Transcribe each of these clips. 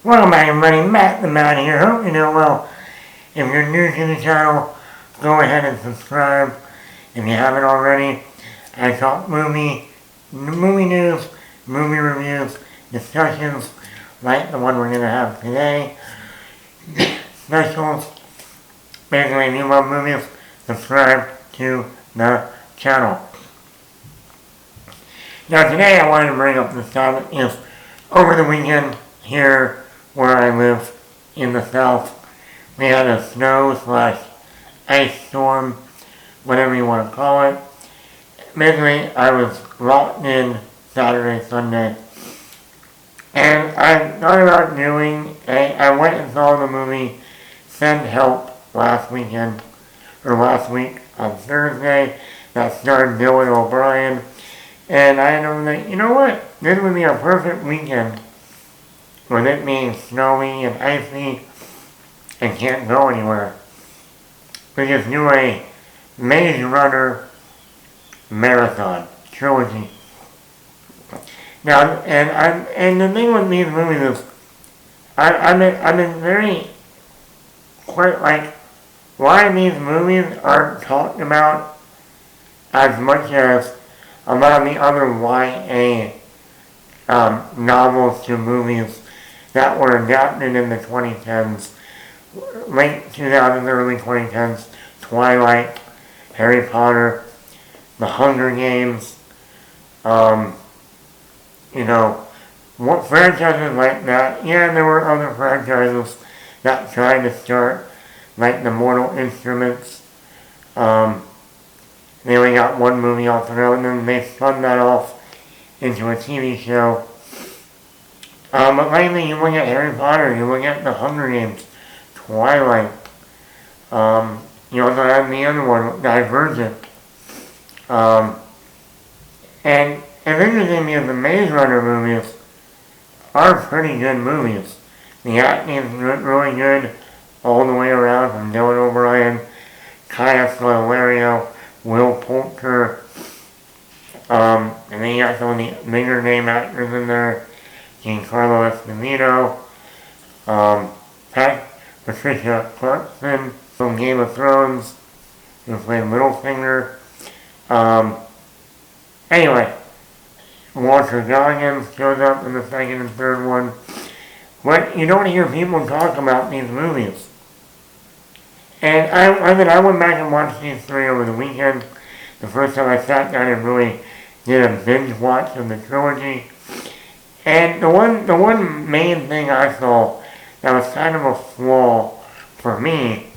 Welcome back everybody, Matt the Man here. Hope you're doing well. If you're new to the channel, go ahead and subscribe. If you haven't already, I talk movie news, movie reviews, discussions, like the one we're going to have today. Specials. Basically, if you love movies, subscribe to the channel. Now today I wanted to bring up this topic is over the weekend here where I live in the south, we had a snow/ice storm, whatever you want to call it. Basically, I was locked in Saturday, Sunday, and I thought about I went and saw the movie Send Help last week on Thursday, that starred Dylan O'Brien, and I know that, you know what, this would be a perfect weekend with it being snowy and icy and can't go anywhere. We just do a Maze Runner marathon trilogy. Now, and the thing with these movies is, I've been very quite like why these movies aren't talked about as much as a lot of the other YA novels to movies that were adapted in the 2010s, late 2000s, early 2010s, Twilight, Harry Potter, The Hunger Games, what franchises like that. Yeah, there were other franchises that tried to start, like the Mortal Instruments. They only got one movie off the road, and then they spun that off into a TV show. But lately you look at Harry Potter, you look at The Hunger Games, Twilight, you also have the other one, Divergent. And it's interesting because the Maze Runner movies are pretty good movies. The acting is really good all the way around, from Dylan O'Brien, Kaya Scodelario, Will Poulter, and then you got some of the bigger name actors in there, Giancarlo Esposito, Patricia Clarkson from Game of Thrones, who played Littlefinger. Anyway, Walter Goggins shows up in the second and third one. But you don't hear people talk about these movies. And I went back and watched these three over the weekend. The first time I sat down and really did a binge watch of the trilogy. And the one main thing I saw that was kind of a flaw for me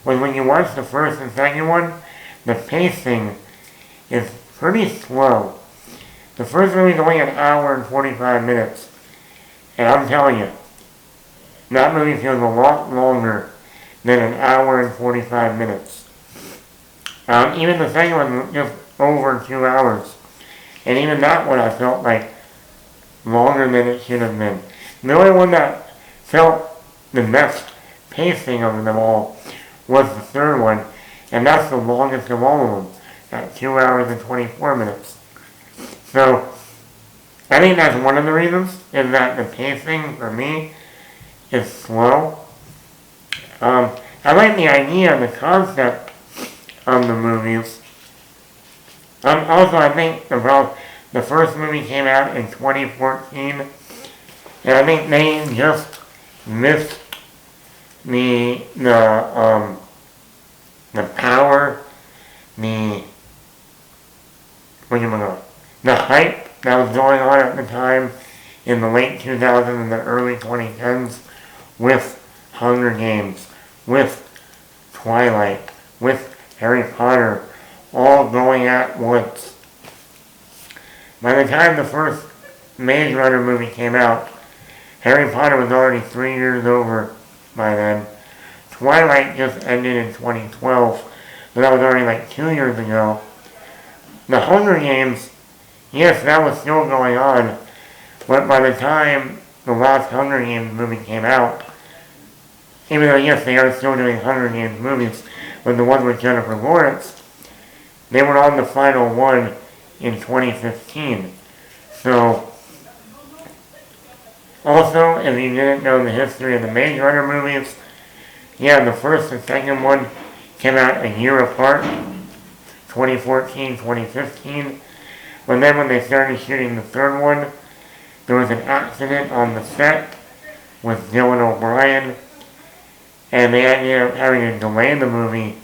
was when you watch the first and second one, the pacing is pretty slow. The first movie is only an hour and 45 minutes. And I'm telling you, that movie feels a lot longer than an hour and 45 minutes. Even the second one was just over 2 hours. And even that one I felt like longer than it should have been. The only one that felt the best pacing of them all was the third one, and that's the longest of all of them, at 2 hours and 24 minutes. So, I think that's one of the reasons, is that the pacing, for me, is slow. I like the idea and the concept of the movies. Also, I think the first movie came out in 2014, and I think they just missed the power, the hype that was going on at the time in the late 2000s and the early 2010s with Hunger Games, with Twilight, with Harry Potter, all going at once. By the time the first Maze Runner movie came out, Harry Potter was already 3 years over by then. Twilight just ended in 2012, but that was already like 2 years ago. The Hunger Games, yes, that was still going on, but by the time the last Hunger Games movie came out, even though, yes, they are still doing Hunger Games movies, but the one with Jennifer Lawrence, they were on the final one in 2015. So, Also, if you didn't know the history of the Maze Runner movies, yeah, the first and second one came out a year apart, 2014, 2015. But then when they started shooting the third one, there was an accident on the set with Dylan O'Brien, and they ended up having to delay the movie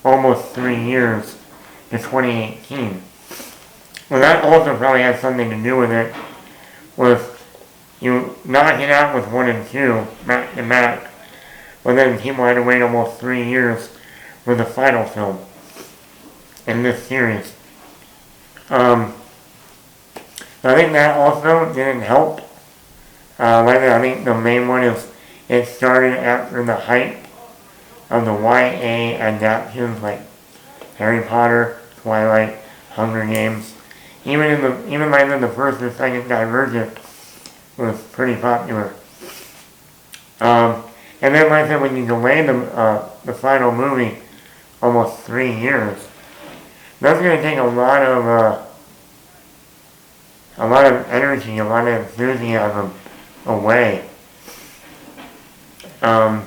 almost 3 years to 2018. Well, that also probably has something to do with it, with you knock it out with 1 and 2, back to back, but then people had to wait almost 3 years for the final film in this series. I think that also didn't help. I think the main one is it started after the hype of the YA adaptations like Harry Potter, Twilight, Hunger Games. Even like the first or second Divergent was pretty popular. And then like I said, when you delay the final movie almost 3 years, that's going to take a lot of energy, a lot of enthusiasm away. But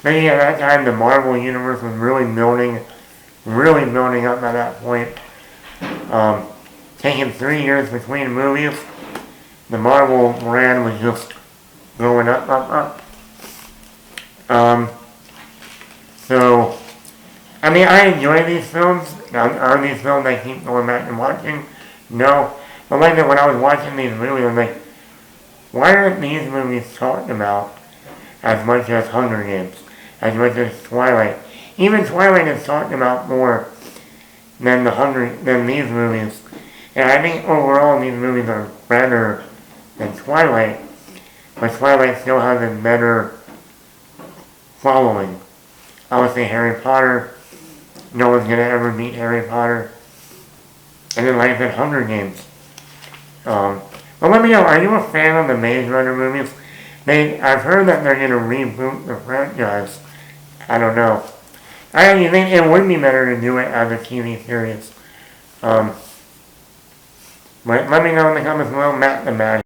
yeah, at that time the Marvel Universe was really building up at that point. Taking 3 years between movies, the Marvel brand was just going up. So, I mean, I enjoy these films. Now, are these films I keep going back and watching? No. But like that, when I was watching these movies, I was like, why aren't these movies talked about as much as Hunger Games, as much as Twilight? Even Twilight is talked about more than these movies. And I think overall these movies are better than Twilight, but Twilight still has a better following. I would say Harry Potter, no one's gonna ever beat Harry Potter. And then like I said, Hunger Games. But let me know, are you a fan of the Maze Runner movies? I've heard that they're gonna reboot the franchise. I don't know. I actually think it would be better to do it as a TV series. But let me know in the comments below, Matt the Man.